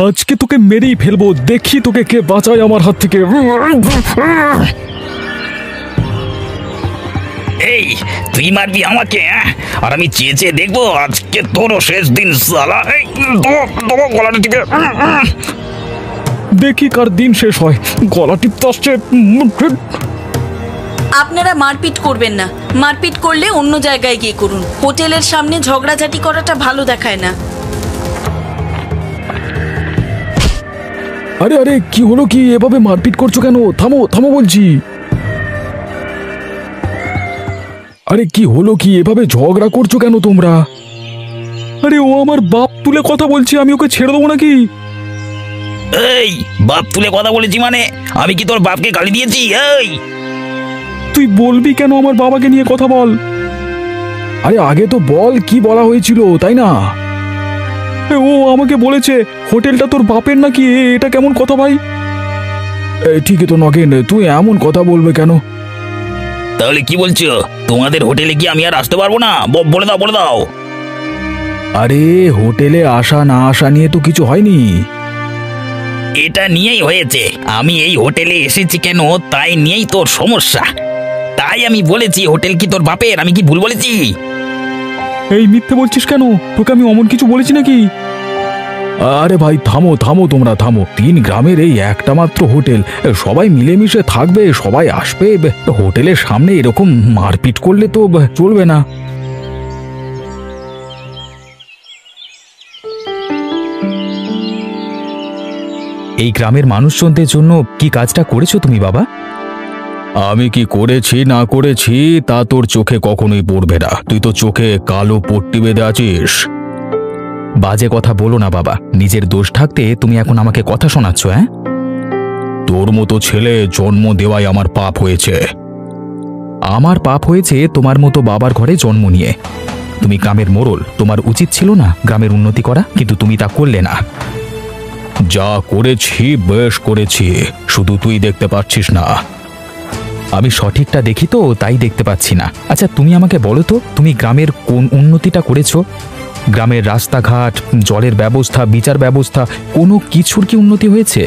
আজকে তোকে মেরেই ফেলবো, দেখি তোকে কে বাঁচায় আমার হাত থেকে। এই তুই মারবি আমাকে? আর আমি চেয়ে চেয়ে দেখবো আজকে তোরও শেষ দিন সালা। এই গলাটা টিপে দেখি কার দিন শেষ হয়। গলা টিপতে আসছে। আপনারা মারপিট করবেন না, মারপিট করলে অন্য জায়গায় গিয়ে করুন। হোটেলের সামনে ঝগড়াঝাটি করাটা ভালো দেখায় না। আরে আরে কি হলো কি? এভাবে মারপিট করছো কেন? থামো থামো বলছি। আরে কি হলো কি? এভাবে ঝগড়া করছো কেন তোমরা? আরে ও আমার বাপ তুলে কথা বলছি, আমি ওকে ছেড়ে দেবো নাকি? এই বাপ তুলে কথা বলেছি মানে? আমি কি তোর বাপকে গালি দিয়েছি? এই তুই বলবি কেন? আমার বাবাকে নিয়ে কথা বল। আরে আগে তো বল কি বলা হয়েছিল, তাই না? ও আমাকে বলেছে হোটেলটা তোর বাপের নাকি। এটা কেমন কথা ভাই? ঠিকই তো নগেন, তুই এমন কথা বলবে কেন? তাহলে কি বলছো? তোমাদের হোটেলে কি আমি আর আসতে পারবো না? বলে দাও বলে দাও। আরে হোটেলে আসা না আসা নিয়ে তো কিছু হয়নি। এটা নিয়েই হয়েছে। আমি এই হোটেলে এসেছি কেন তাই নিয়েই তোর সমস্যা। তাই আমি বলেছি হোটেল কি তোর বাপের। আমি কি ভুল বলেছি? এই মিথ্যে বলছিস কেন? তোকে আমি অমন কিছু বলেছি নাকি? আরে ভাই থামো থামো, তোমরা থামো। 3 গ্রামের এই একটা মাত্র হোটেল, সবাই মিলেমিশে থাকবে, সবাই আসবে। হোটেলের সামনে এরকম মারপিট করলে তো চলবে না। এই গ্রামের মানুষজনদের জন্য কি কাজটা করেছো তুমি বাবা? আমি কি করেছি না করেছি তা তোর চোখে কখনোই পড়বে না। তুই তো চোখে কালো পট্টি বেঁধে আছিস। বাজে কথা বলো না বাবা। নিজের দোষ থাকতে তুমি এখন আমাকে কথা শোনাচ্ছ? তোর মতো ছেলে জন্ম দেওয়াই আমার পাপ হয়েছে। আমার পাপ হয়েছে তোমার মতো বাবার ঘরে জন্ম নিয়ে। তুমি গ্রামের মোড়ল, তোমার উচিত ছিল না গ্রামের উন্নতি করা, কিন্তু তুমি তা করলে না। যা করেছি বেশ করেছি, শুধু তুই দেখতে পাচ্ছিস না। আমি সঠিকটা দেখি তো, তাই দেখতে পাচ্ছি না। আচ্ছা তুমি আমাকে বলো তো, তুমি গ্রামের কোন উন্নতিটা করেছো? গ্রামের রাস্তাঘাট, জলের ব্যবস্থা, বিচার ব্যবস্থা, কোনো কিছুর কি উন্নতি হয়েছে?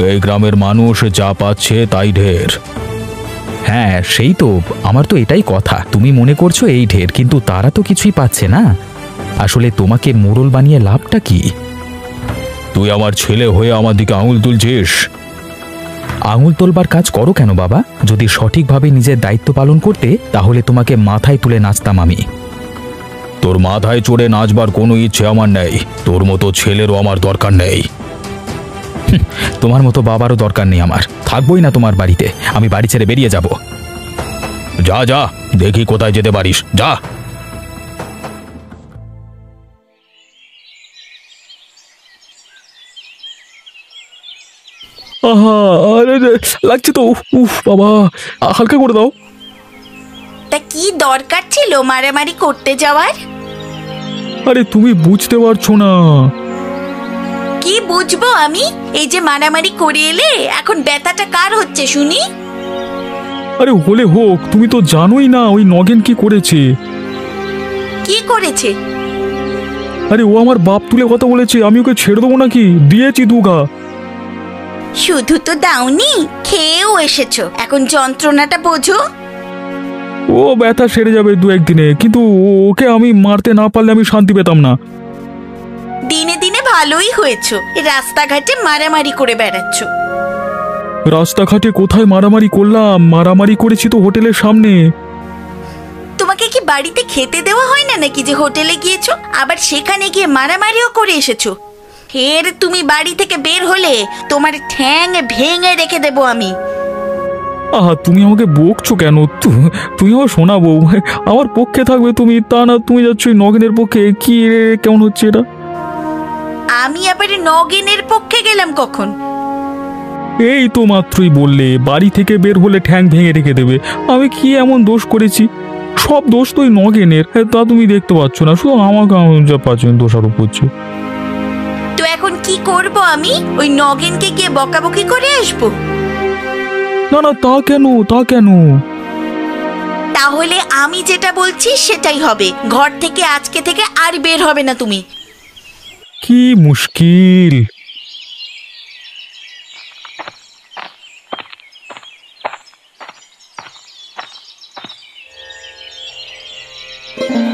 এই গ্রামের মানুষ যা পাচ্ছে তাই ঢের। হ্যাঁ সেই তো, আমার তো এটাই কথা। তুমি মনে করছো এই ঢের, কিন্তু তারা তো কিছুই পাচ্ছে না। আসলে তোমাকে মোড়ল বানিয়ে লাভটা কি? তুই আমার ছেলে হয়ে আমার দিকে আঙুল তুলছিস। আঙুল তোলবার কাজ করো কেন বাবা? যদি সঠিকভাবে নিজের দায়িত্ব পালন করতে, তাহলে তোমাকে মাথায় তুলে নাচতাম আমি। তোর মাথায় চড়ে নাচবার কোনো ইচ্ছে আমার নেই। তোর মতো ছেলেরও আমার দরকার নেই। তোমার মতো বাবারও দরকার নেই আমার। থাকবোই না তোমার বাড়িতে, আমি বাড়ি ছেড়ে বেরিয়ে যাব। যা যা, দেখি কোথায় যেতে পারিস, যা। আহা আরে লাগছে তো। উফ বাবা, হালকা করে দাও। তা কি দরকার ছিল মারামারি করতে যাওয়ার? আরে তুমি বুঝতে পারছো না। কি বুঝবো আমি? এই যে মারামারি করে এলে, এখন ব্যথাটা কার হচ্ছে শুনি? আরে হলে হোক, তুমি তো জানোই না ওই নগেন কি করেছে। কি করেছে? আরে ও আমার বাপ তুলে কথা বলেছে, আমি ওকে ছেড়ে দেবো নাকি? দিয়েছি দুগা। শুধু তো দাওনি, খেয়েও এসেছো। এখন যন্ত্রণাটা বোঝো। ও ব্যথা সেরে যাবে 2-1 দিনে, কিন্তু ওকে আমি মারতে না পারলে আমি শান্তি পেতাম না। দিনে দিনে ভালোই হয়েছো, রাস্তাঘাটে মারামারি করে বেড়াচ্ছ। রাস্তাঘাটে কোথায় মারামারি করলাম? মারামারি করেছি তো হোটেলের সামনে। তোমাকে কি বাড়িতে খেতে দেওয়া হয় না নাকি যে হোটেলে গিয়েছো, আবার সেখানে গিয়ে মারামারিও করে এসেছো? ফের তুমি বাড়ি থেকে বের হলে তোমার ঠ্যাং ভেঙে রেখে দেবো আমি। আহা তুমি আমাকে বকছো কেন? তুমি আমার শোনাবো, আমার পক্ষে থাকবে তুমি, তা না তুমি যাচ্ছ নগেনের পক্ষে। কি রে, কেমন হচ্ছে এটা? আমি আবার নগেনের পক্ষে গেলাম কখন? এই তো মাত্রই বললে বাড়ি থেকে বের হলে ঠ্যাং ভেঙে রেখে দেবে। আমি কি এমন দোষ করেছি? সব দোষ তো ওই নগেনের, তা তুমি দেখতে পাচ্ছ না, শুধু আমাকে যা পাচ্ছেন দোষারোপ করছে। তো এখন কি করব আমি? ওই নগেনকে গিয়ে বকাবকি করে আসবো? না না, তা কেন? তা কেন? তাহলে আমি যেটা বলছি সেটাই হবে। ঘর থেকে আজকে থেকে আর বের হবে না তুমি। কি মুশকিল!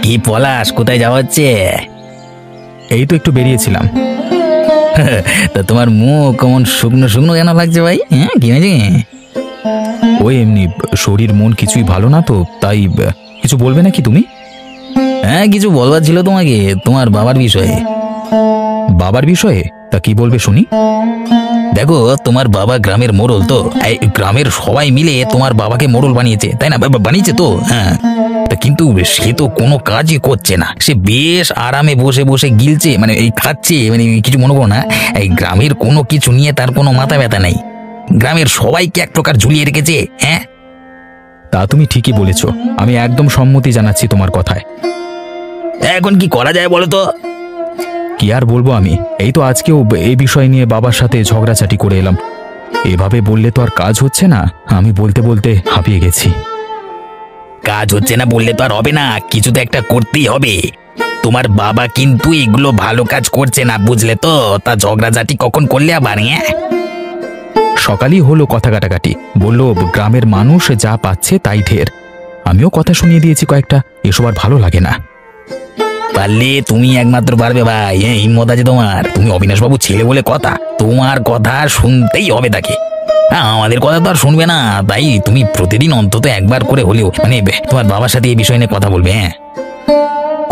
কি পলাশ, কোথায় যাওয়া হচ্ছে? এই তো একটু বেরিয়েছিলাম। তা তোমার মুখ কেমন শুকনো শুকনো কেন লাগছে ভাই? হ্যাঁ, কি হয়েছে? ওই এমনি, শরীর মন কিছুই ভালো না তো, তাই কিছু বলবে নাকি তুমি? হ্যাঁ, কিছু বলবার ছিল তোমাকে, তোমার বাবার বিষয়ে। বাবার বিষয়ে? তা কি বলবে শুনি। দেখো, তোমার বাবা গ্রামের মোড়ল তো, এই গ্রামের সবাই মিলে তোমার বাবাকে মোড়ল বানিয়েছে, তাই না? বানিয়েছে তো, হ্যাঁ। তা কিন্তু সে তো কোনো কাজই করছে না, সে বেশ আরামে বসে বসে গিলছে, মানে এই খাচ্ছে, মানে কিছু মনে করো না। এই গ্রামের কোনো কিছু নিয়ে তার কোনো মাথা ব্যথা নেই, গ্রামের সবাইকে এক প্রকার ঝুলিয়ে রেখেছে। হ্যাঁ, তা তুমি ঠিকই বলেছ, আমি একদম সম্মতি জানাচ্ছি তোমার কথায়। এখন কি করা যায় বলো তো? কি আর বলবো আমি, এই তো আজকেও এই বিষয় নিয়ে বাবার সাথে ঝগড়াঝাটি করে এলাম। এভাবে বললে তো আর কাজ হচ্ছে না, আমি বলতে বলতে হাঁপিয়ে গেছি। কাজ হচ্ছে না বললে তো আর হবে না, কিছু তো একটা করতেই হবে। তোমার বাবা কিন্তু এগুলো ভালো কাজ করছে না, বুঝলে তো? তা ঝগড়াঝাটি কখন করলে আবার? হ্যাঁ, সকালই হলো কথা কাটাকাটি, বলল গ্রামের মানুষ যা পাচ্ছে তাই ঢের। আমিও কথা শুনিয়ে দিয়েছি কয়েকটা, এসব আর ভালো লাগে না। পারলে তুমি একমাত্র পারবে ভাই, হ্যাঁ, হিম্মত আছে তোমার। তুমি অবিনাশবাবু ছেলে বলে কথা, তোমার কথা শুনতেই হবে তাকে। হ্যাঁ, আমাদের কথা তো আর শুনবে না, তাই তুমি প্রতিদিন অন্তত একবার করে হলেও মানে তোমার বাবার সাথে এই বিষয় নিয়ে কথা বলবে। হ্যাঁ,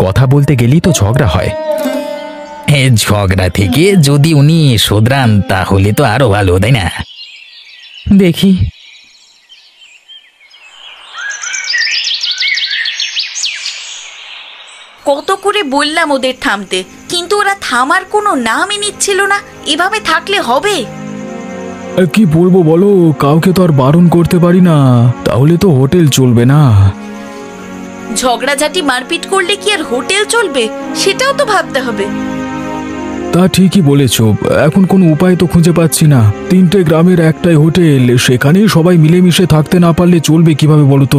কথা বলতে গেলেই তো ঝগড়া হয়। হ্যাঁ, ঝগড়া থেকে যদি উনি শোধরান তাহলে তো আরো ভালো, তাই না? দেখি। কত করে বললাম ওদের থামতে, কিন্তু ওরা থামার কোনো নামই নিচ্ছিল না। এভাবে থাকলে হবে? কি বলবো বলো, কাউকে তো আর বারণ করতে পারি না, তাহলে তো হোটেল চলবে না। ঝগড়াঝাটি মারপিট করলে কি আর হোটেল চলবে? সেটাও তো ভাবতে হবে। তা ঠিকই বলেছ, এখন কোনো উপায় তো খুঁজে পাচ্ছি না। 3টে গ্রামের একটাই হোটেল, সেখানেই সবাই মিলেমিশে থাকতে না পারলে চলবে কিভাবে বলো তো?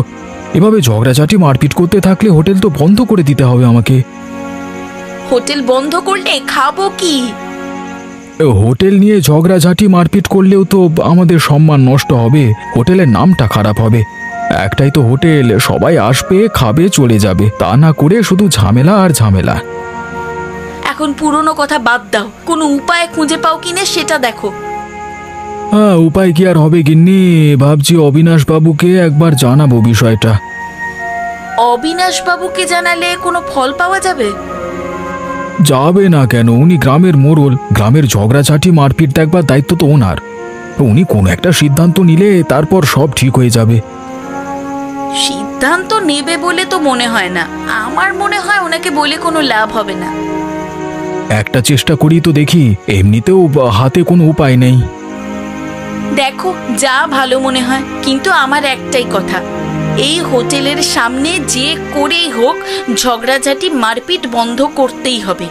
এভাবে ঝগড়াঝাটি মারপিট করতে থাকলে হোটেল তো বন্ধ করে দিতে হবে আমাকে। হোটেল বন্ধ করলে খাবো কি? হোটেল নিয়ে ঝগড়াঝাটি মারপিট করলেও তো আমাদের সম্মান নষ্ট হবে, হোটেলের নামটা খারাপ হবে। একটাই তো হোটেল, সবাই আসবে, খাবে, চলে যাবে, তা না করে শুধু ঝামেলা আর ঝামেলা। এখন পুরনো কথা বাদ দাও, কোনো উপায় খুঁজে পাও কিনা সেটা দেখো। হ্যাঁ, উপায় কি আর হবে গিন্নি, ভাবছি অবিনাশ বাবুকে একবার জানাবো বিষয়টা। অবিনাশ বাবুকে জানালে কোনো ফল পাওয়া যাবে? যাবে না কেন, উনি গ্রামের মোড়ল, গ্রামের ঝগড়াঝাটি মারপিট দেখবার দায়িত্ব তো ওনার। উনি কোনো একটা সিদ্ধান্ত নিলে তারপর সব ঠিক হয়ে যাবে। সিদ্ধান্ত নেবে বলে তো মনে হয় না, আমার মনে হয় ওনাকে বলে কোনো লাভ হবে না। একটা চেষ্টা করি তো দেখি, এমনিতেও হাতে কোনো উপায় নেই। দেখো যা ভালো মনে হয়, কিন্তু আমার একটাই কথা, এই হোটেলের সামনে যে করেই হোক ঝগড়াঝাটি মারপিট বন্ধ করতেই হবে।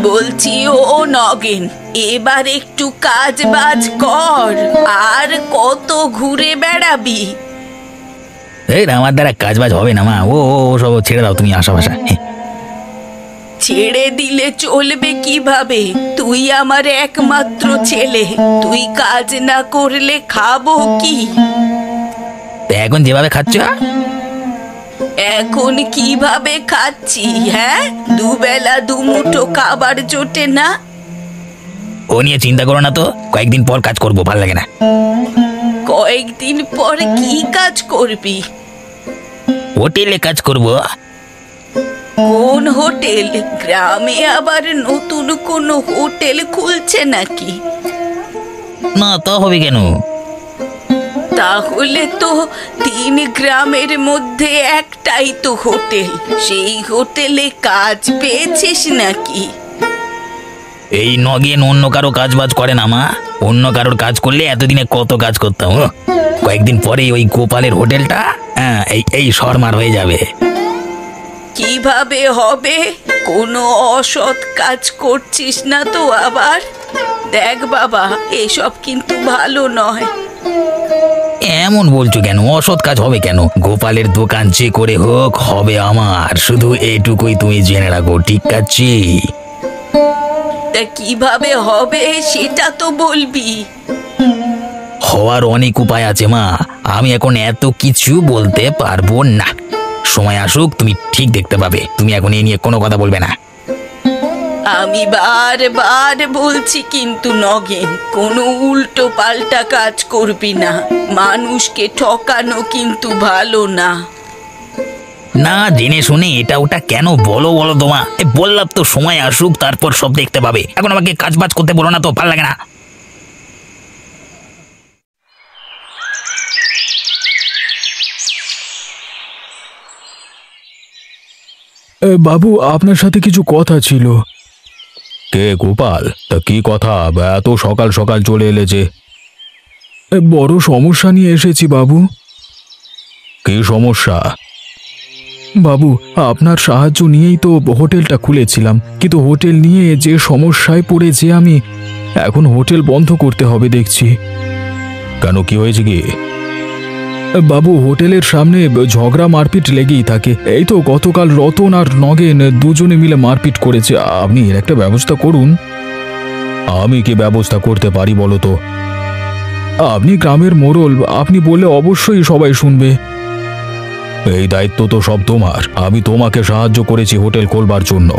বলছি ও নগেন, এবার একটু কাজ বাজ কর, আর কত ঘুরে বেড়াবি? এই আমার দ্বারা কাজ বাজ হবে না মা, ও সব ছেড়ে দাও তুমি, আশাবাসা। ছেড়ে দিলে চলবে কিভাবে? তুই আমার একমাত্র ছেলে, তুই কাজ না করলে খাবো কি? এখন যেভাবে খাচ্ছ? এখন কিভাবে খাচ্ছি? হ্যাঁ, দুবেলা দুমুঠো খাবার জোটে না। ও নিয়ে চিন্তা করো না তো, কয়েকদিন পর কাজ করবো, ভালো লাগে না। কয়েকদিন পর কি কাজ করবি? হোটেলে কাজ করব। কোন হোটেল? গ্রামে আবার নতুন কোন হোটেল খুলছে নাকি? না, তা হবে কেন? তাহলে তো 3 গ্রামের মধ্যে একটাই তো হোটেল, সেই হোটেলে কাজ পেয়েছিস নাকি? এই নগেন অন্য কারো কাজ বাজ করে না মা, অন্য কারোর কাজ করলে এতদিনে কত কাজ করতাম। কয়েকদিন পরে ওই গোপালের হোটেলটা এই শর্মার হয়ে যাবে। কিভাবে হবে? কোনো অসৎ কাজ করছিস না তো আবার? দেখ বাবা, এসব কিন্তু ভালো নয়। এমন বলছো কেন? অসৎ কাজ হবে কেন? গোপালের দোকান যে করে হোক হবে আমার, শুধু এইটুকুই তুমি জেনে রাখো, ঠিক আছে? তা কিভাবে হবে সেটা তো বলবি। হওয়ার অনেক উপায় আছে মা, আমি এখন এত কিছু বলতে পারবো না। সময় আসুক, তুমি ঠিক দেখতে পাবে। তুমি এখন এই নিয়ে কোনো কথা বলবে না। আমি বারবার বলছি কিন্তু নগেন, কোনো উল্টো পাল্টা কাজ করবি না। মানুষকে ঠকানো কিন্তু ভালো না। না জেনে শুনে এটা ওটা কেন বলো বলো তোমা? বললাম তো সময় আসুক, তারপর সব দেখতে পাবে। এখন আমাকে কাজ বাজ করতে বলো না তো, ভালো লাগে না। বাবু, আপনার সাথে কিছু কথা ছিল। কে গোপাল? তা কি কথা? এত সকাল সকাল চলে এলে যে? বড় সমস্যা নিয়ে এসেছি বাবু। কি সমস্যা? বাবু, আপনার সাহায্য নিয়েই তো হোটেলটা খুলেছিলাম, কিন্তু হোটেল নিয়ে যে সমস্যায় পড়েছি আমি, এখন হোটেল বন্ধ করতে হবে দেখছি। কেন, কি হয়েছে কি? বাবু, হোটেলের সামনে ঝগড়া মারপিট লেগেই থাকে। এই তো গতকাল রতন আর নগেন দুজনে মিলে মারপিট করেছে। আপনি এর একটা ব্যবস্থা করুন। আমি কি ব্যবস্থা করতে পারি বলো তো? আপনি গ্রামের মোড়ল, আপনি বললে অবশ্যই সবাই শুনবে। এই দায়িত্ব তো সব তোমার। আমি তোমাকে সাহায্য করেছি হোটেল খোলবার জন্য।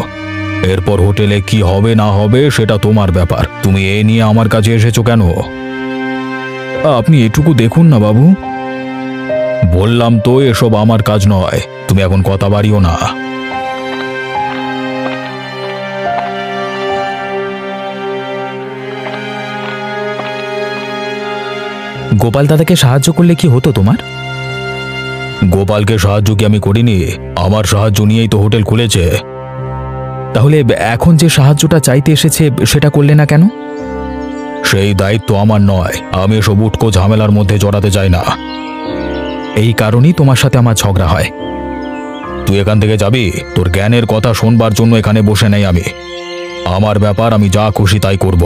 এরপর হোটেলে কি হবে না হবে সেটা তোমার ব্যাপার। তুমি এ নিয়ে আমার কাছে এসেছো কেন? আপনি এটুকু দেখুন না বাবু। বললাম তো এসব আমার কাজ নয়। তুমি এখন কথা বাড়িও না। গোপাল দাদাকে সাহায্য করলে কি হতো তোমার? গোপালকে সাহায্য কি আমি করিনি? আমার সাহায্য নিয়েই তো হোটেল খুলেছে। তাহলে এখন যে সাহায্যটা চাইতে এসেছে সেটা করলে না কেন? সেই দায়িত্ব আমার নয়। আমি এসব উটকো ঝামেলার মধ্যে জড়াতে চাই না। এই কারণেই তোমার সাথে আমার ঝগড়া হয়। তুই এখান থেকে যাবি? তোর জ্ঞানের কথা শোনবার জন্য এখানে বসে নেই আমি। আমার ব্যাপার, আমি যা খুশি তাই করব।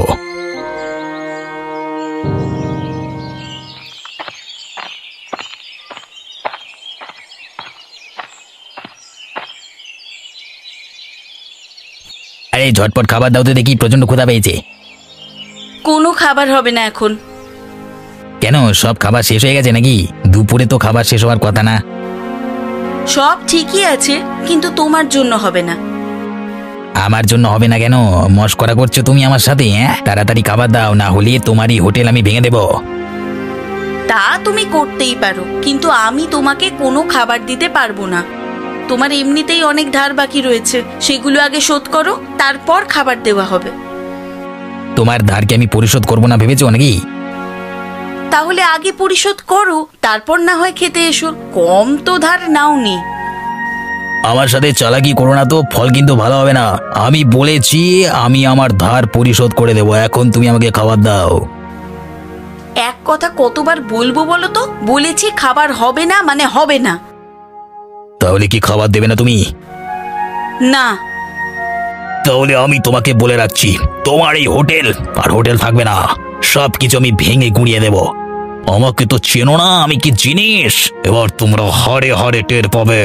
আরে ঝটপট খাবার দাও তো দেখি, প্রচন্ড ক্ষুধা পেয়েছে। কোনো খাবার হবে না এখন। কেন, সব খাবার শেষ হয়ে গেছে নাকি? দুপুরে তো খাবার শেষ হওয়ার কথা না। সব ঠিকই আছে, কিন্তু তোমার জন্য হবে না। আমার জন্য হবে না কেন? মস্করা করছো তুমি আমার সাথে? হ্যাঁ, তাড়াতাড়ি খাবার দাও, না হলে তোমারই হোটেল আমি ভেঙে দেব। তা তুমি করতেই পারো, কিন্তু আমি তোমাকে কোনো খাবার দিতে পারবো না। তোমার এমনিতেই অনেক ধার বাকি রয়েছে, সেগুলো আগে শোধ করো, তারপর খাবার দেওয়া হবে। তোমার ধারকে আমি পরিশোধ করবো না ভেবেছো নাকি? তাহলে আগে পরিশোধ করো, তারপর না হয় খেতে এসো। কম তো ধার নাওনি। আমার সাথে চালাকি করো না তো, ফল কিন্তু ভালো হবে না। আমি বলেছি আমি আমার ধার পরিশোধ করে দেবো। এখন তুমি আমাকে খাবার দাও। এক কথা কতবার বলবো বলো তো? বলেছি খাবার হবে না মানে হবে না। তাহলে কি খাবার দেবে না তুমি? না। তাহলে আমি তোমাকে বলে রাখছি, তোমার এই হোটেল আর হোটেল থাকবে না। সব কিছু আমি ভেঙে গুঁড়িয়ে দেব। আমাকে তো চেনো না আমি কি জিনিস, এবার তোমরা হাড়ে হাড়ে টের পাবে।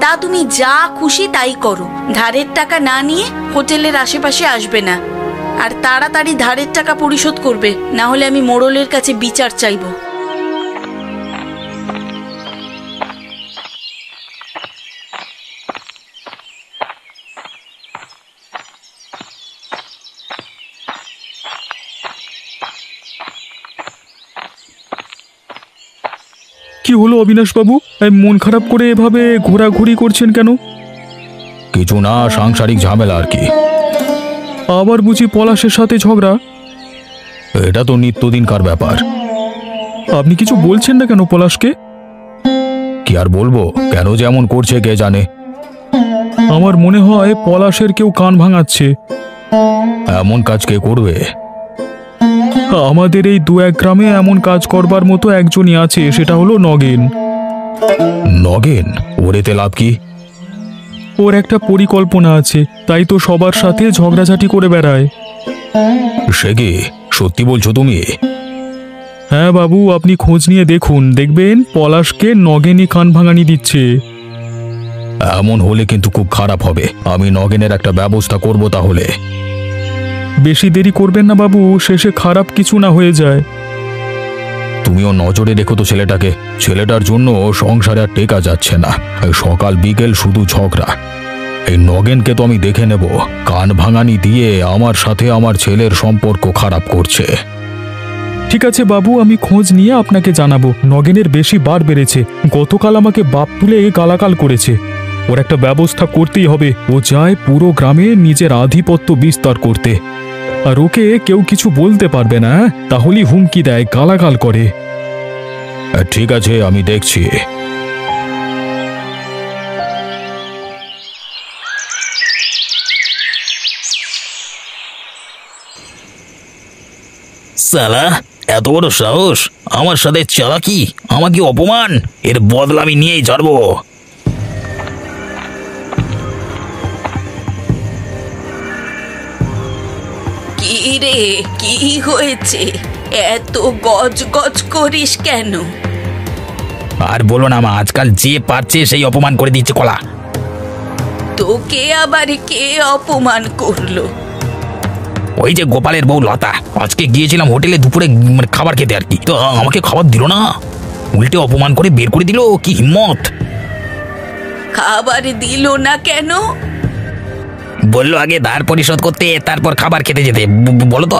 তা তুমি যা খুশি তাই করো। ধারের টাকা না নিয়ে হোটেলের আশেপাশে আসবে না, আর তাড়াতাড়ি ধারের টাকা পরিশোধ করবে, না হলে আমি মোড়লের কাছে বিচার চাইবো। কি হলো অবিনাশবাবু? মন খারাপ করে এভাবে ঘোরাঘুরি করছেন কেন? কিছু না, সাংসারিক ঝামেলা আর কি। আবার বুঝি পলাশের সাথে ঝগড়া? এটা তো নিত্যদিনকার ব্যাপার। আপনি কিছু বলছেন না কেন পলাশকে? কি আর বলবো, কেন যেমন করছে কে জানে। আমার মনে হয় পলাশের কেউ কান ভাঙাচ্ছে। এমন কাজ কে করবে? আমাদের এই দু এক গ্রামে এমন কাজ করবার মতো একজনই আছে, সেটা হলো নগেন। নগেন, ওরেতে লাভ কি? ওর একটা পরিকল্পনা আছে, তাই তো সবার সাথে ঝগড়াঝাটি করে বেড়ায়। সে কি সত্যি বলছো তুমি? হ্যাঁ বাবু, আপনি খোঁজ নিয়ে দেখুন, দেখবেন পলাশকে নগেনই কান ভাঙানি দিচ্ছে। এমন হলে কিন্তু খুব খারাপ হবে। আমি নগেনের একটা ব্যবস্থা করব তাহলে। বেশি দেরি করবেন না বাবু, শেষে খারাপ কিছু না হয়ে যায়। তুমিও নজরে রেখো তো ছেলেটাকে। ছেলেটার জন্য সংসারে আর টেকা যাচ্ছে না, সকাল বিকেল শুধু ঝগড়া। এই নগেনকে তো আমি দেখে নেব, কান ভাঙানি দিয়ে আমার সাথে আমার ছেলের সম্পর্ক খারাপ করছে। ঠিক আছে বাবু, আমি খোঁজ নিয়ে আপনাকে জানাবো। নগেনের বেশি বার বেড়েছে, গতকাল আমাকে বাপ তুলে গালাগাল করেছে। ওর একটা ব্যবস্থা করতেই হবে। ও চায় পুরো গ্রামে নিজের আধিপত্য বিস্তার করতে, আর ওকে কেউ কিছু বলতে পারবে না, তাহলেই হুমকি দেয়, গালাগাল করে। ঠিক আছে, আমি দেখছি। সালা, এত বড় সাহস! আমার সাথে চালাকি, আমাকে অপমান, এর বদলা আমি নিয়েই ছাড়বো। কি রে, কি হয়েছে? এত গজ গজ করিস কেন? আর বলো না মা, আজকাল যে পারছে সেই অপমান করে দিচ্ছে কলা। তোকে আবার কে অপমান করলো? ওই যে গোপালের বউ লতা। আজকে গিয়েছিলাম হোটেলে দুপুরে মানে খাবার খেতে আর কি, তো আমাকে খাবার দিল না, উল্টে অপমান করে বের করে দিল। কি হিম্মত! খাবার দিল না কেন? বললো আগে ধার পরিশোধ করতে, তারপর খাবার খেতে যেতে। বলো তো।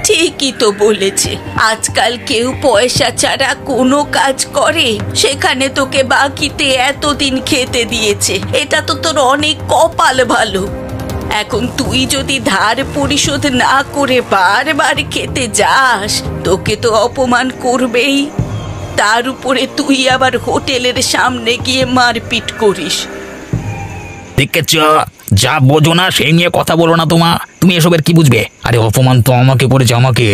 ঠিকই তো বলেছে, আজকাল কেউ পয়সা ছাড়া কোনো কাজ করে? সেখানে তোকে বাকিতে এতদিন খেতে দিয়েছে, এটা তো তোর অনেক কপাল ভালো। এখন তুই যদি ধার পরিশোধ না করে বারবার খেতে যাস, তোকে তো অপমান করবেই। তার উপরে তুই আবার হোটেলের সামনে গিয়ে মারপিট করিস। দেখেছ, যা বোঝো না সেই নিয়ে কথা বলো না তোমা। তুমি এসবের কি বুঝবে? আরে অপমান তো আমাকে করেছে, আমাকে,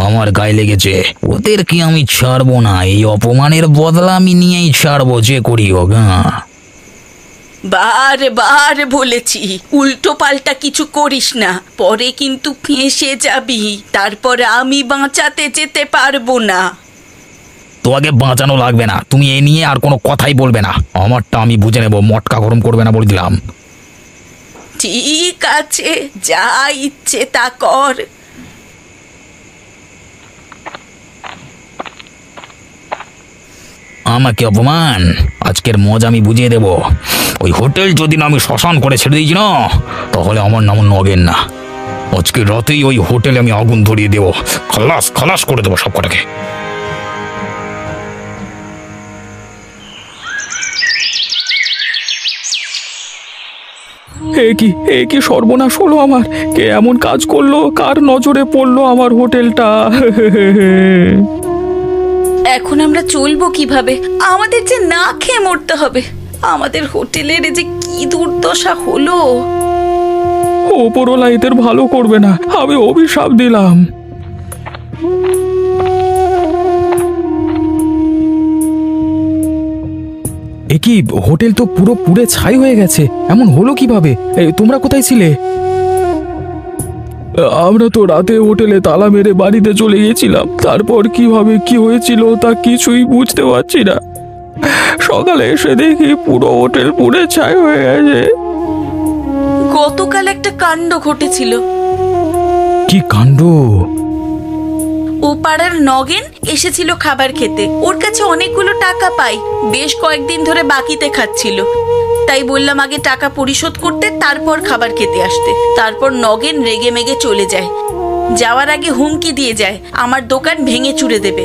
আমার গায়ে লেগেছে। ওদের কি আমি ছাড়বো না, এই অপমানের বদলা আমি নিয়েই ছাড়বো, যে করি হোক। বারবার বলেছি উল্টো পাল্টা কিছু করিস না, পরে কিন্তু ফেঁসে যাবি, তারপর আমি বাঁচাতে যেতে পারবো না। তোমাকে বাঁচানো লাগবে না, তুমি এ নিয়ে আর কোনো কথাই বলবে না। আমারটা আমি বুঝে নেব, মটকা গরম করবে না বলে দিলাম। ঠিক আছে, যা ইচ্ছে তা কর। আমাকে অপমান, আজকের মজা আমি বুঝিয়ে দেব। ওই হোটেল যদি না আমি শ্মশান করে ছেড়ে দিয়েছি না, তাহলে আমার নাম নগেন না। আজকে রাতেই ওই হোটেলে আমি আগুন ধরিয়ে দেবো, খালাস খালাস করে দেবো সব কটাকে। এ কি সর্বনাশ হলো আমার! কে এমন কাজ করলো? কার নজরে পড়লো আমার হোটেলটা? এখন আমরা চলবো কিভাবে? আমাদের যে না খেয়ে মরতে হবে। আমাদের হোটেলের যে কি দুর্দশা হলো! ওপরওয়ালা এদের ভালো করবে না, আমি অভিশাপ দিলাম। এ কি, হোটেল তো পুরো পুড়ে ছাই হয়ে গেছে, এমন হলো কিভাবে? তোমরা কোথায় ছিলে? আমরা তো রাতে হোটেলে তালা মেরে বাড়িতে চলে গেছিলাম, তারপর কিভাবে কি হয়েছিল তা কিছুই বুঝতে পারছি না। সকালে এসে দেখি পুরো হোটেল পুড়ে ছাই হয়ে গেছে। গতকাল একটা কাণ্ড ঘটেছিল। কি কাণ্ড? ও পাড়ার নগেন এসেছিল খাবার খেতে, ওর কাছে অনেকগুলো টাকা পাই, বেশ কয়েকদিন ধরে বাকিতে খাচ্ছিল। তাই বললাম আগে টাকা পরিশোধ করতে, তারপর খাবার খেতে আসতে। তারপর নগেন রেগে মেগে চলে যায়, যাওয়ার আগে হুমকি দিয়ে যায় আমার দোকান ভেঙে চুরে দেবে।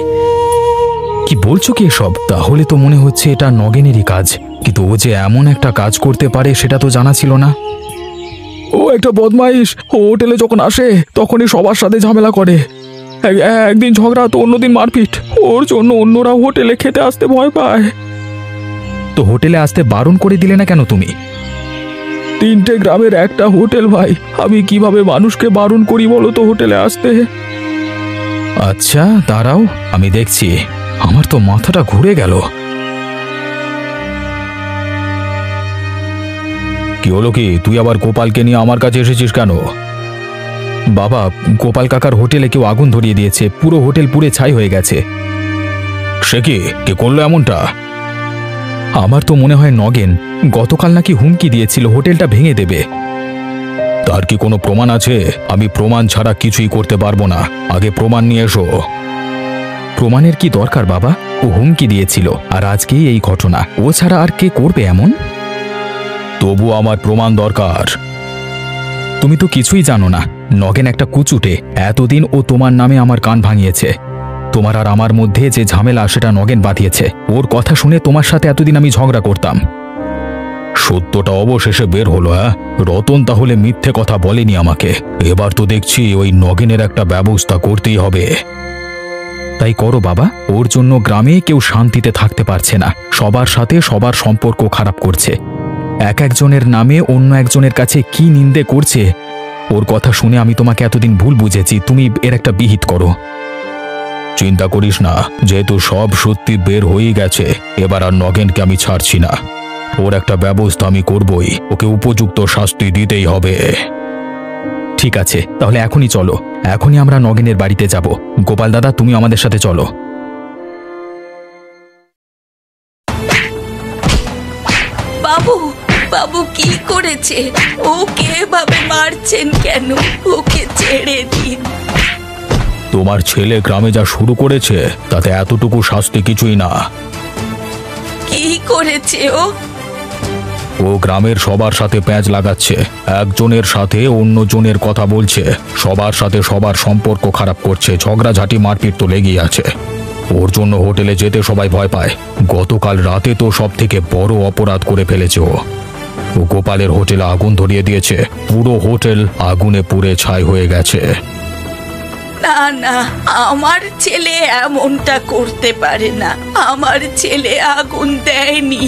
কি বলছো কি এসব? তাহলে তো মনে হচ্ছে এটা নগেনেরই কাজ, কিন্তু ও যে এমন একটা কাজ করতে পারে সেটা তো জানা ছিল না। ও একটা বদমাইশ, ও হোটেলে যখন আসে তখনই সবার সাথে ঝামেলা করে। একদিন ঝগড়া তো অন্যদিন মারপিট, ওর জন্য অন্যরা হোটেলে খেতে আসতে ভয় পায়। তো হোটেলে আসতে বারণ করে দিলে না কেন তুমি? 3টে গ্রামের একটা হোটেল ভাই, আমি কিভাবে মানুষকে বারণ করি বলো তো হোটেলে আসতে? আচ্ছা দাঁড়াও, আমি দেখছি। আমার তো মাথাটা ঘুরে গেল। কি হলো কি, তুই আবার গোপালকে নিয়ে আমার কাছে এসেছিস কেন? বাবা, গোপাল কাকার হোটেলে কেউ আগুন ধরিয়ে দিয়েছে, পুরো হোটেল পুড়ে ছাই হয়ে গেছে। সে কি, কে করলো এমনটা? আমার তো মনে হয় নগেন। গতকাল নাকি হুমকি দিয়েছিল হোটেলটা ভেঙে দেবে। তার কি কোনো প্রমাণ আছে? আমি প্রমাণ ছাড়া কিছুই করতে পারবো না, আগে প্রমাণ নিয়ে এসো। প্রমাণের কি দরকার বাবা? ও হুমকি দিয়েছিল, আর আজকেই এই ঘটনা। ও ছাড়া আর কে করবে এমন? তবু আমার প্রমাণ দরকার। তুমি তো কিছুই জানো না। নগেন একটা কুচুটে। এতদিন ও তোমার নামে আমার কান ভাঙিয়েছে। তোমার আর আমার মধ্যে যে ঝামেলা, সেটা নগেন বাঁধিয়েছে। ওর কথা শুনে তোমার সাথে এতদিন আমি ঝগড়া করতাম। সত্যটা অবশেষে বের হলো। রতন তাহলে মিথ্যে কথা বলেনি আমাকে। এবার তো দেখছি ওই নগেনের একটা ব্যবস্থা করতেই হবে। তাই করো বাবা। ওর জন্য গ্রামে কেউ শান্তিতে থাকতে পারছে না। সবার সাথে সবার সম্পর্ক খারাপ করছে। এক একজনের নামে অন্য একজনের কাছে কি নিন্দে করছে। ওর কথা শুনে আমি তোমাকে এতদিন ভুল বুঝেছি। তুমি এর একটা বিহিত করো। চিন্তা করিস না, যেহেতু সব সত্যি বের হয়ে গেছে, এবার আর নগেনকে আমি ছাড়ছি না। ওর একটা ব্যবস্থা আমি করবই। ওকে উপযুক্ত শাস্তি দিতেই হবে। ঠিক আছে, তাহলে এখনই চলো। এখনই আমরা নগেনের বাড়িতে যাব। গোপাল দাদা, তুমি আমাদের সাথে চলো। বাবু, বাবু কি করেছে? ওকে এভাবে মারছেন কেন? ওকে ছেড়ে দিন। তোমার ছেলে গ্রামে যা শুরু করেছে, তাতে এতটুকু শাস্তি কিছুই না। কি করেছে ও? ও গ্রামের সবার সাথে প্যাঁচ লাগাচ্ছে, একজনের সাথে অন্যজনের কথা বলছে, সবার সাথে সবার সম্পর্ক খারাপ করছে, ঝগড়াঝাটি মারপিট তো লেগেই আছে। ওর জন্য হোটেলে যেতে সবাই ভয় পায়। গতকাল রাতে তো সব থেকে বড় অপরাধ করে ফেলেছে ও। গোপালের হোটেলে আগুন ধরিয়ে দিয়েছে। পুরো হোটেল আগুনে পুড়ে ছাই হয়ে গেছে। না না, আমার ছেলে এমনটা করতে পারে না। আমার ছেলে আগুন দেয়নি।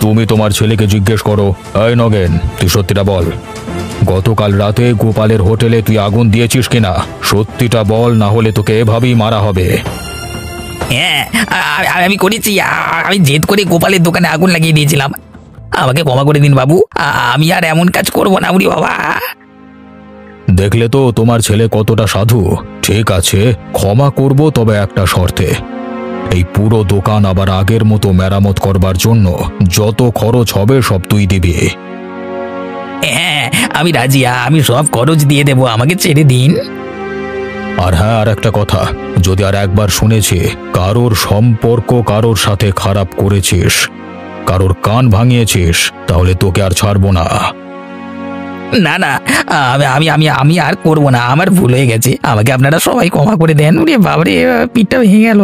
তুমি তোমার ছেলেকে জিজ্ঞেস করো। এই নগেন, তুই সত্যিটা বল। গতকাল রাতে গোপালের হোটেলে তুই আগুন দিয়েছিস কিনা? সত্যিটা বল, না হলে তোকে এভাবেই মারা হবে। হ্যাঁ, আমি করেছি। আমি জেদ করে গোপালের দোকানে আগুন লাগিয়ে দিয়েছিলাম। আমাকে ক্ষমা করে দিন বাবু। আমি আর এমন কাজ করব না। উরি বাবা! দেখলে তো তোমার ছেলে কতটা সাধু। ঠিক আছে, ক্ষমা করব, তবে একটা শর্তে। এই পুরো দোকান আবার আগের মতো মেরামত করবার জন্য যত খরচ হবে সব তুই দিবি। হ্যাঁ, আমি রাজি। আমি সব খরচ দিয়ে দেবো। আমাকে ছেড়ে দিন। আর হ্যাঁ, আর একটা কথা, যদি আর একবার শুনেছি কারোর সম্পর্ক কারোর সাথে খারাপ করেছিস, কারোর কান ভাঙিয়েছিস, তাহলে তোকে আর ছাড়বো না। না না, আমি আমি আমি আর করবো না। আমার ভুল হয়ে গেছে। আমাকে আপনারা সবাই ক্ষমা করে দেন। উরে বাবারে, পিঠটা ভেঙে গেল।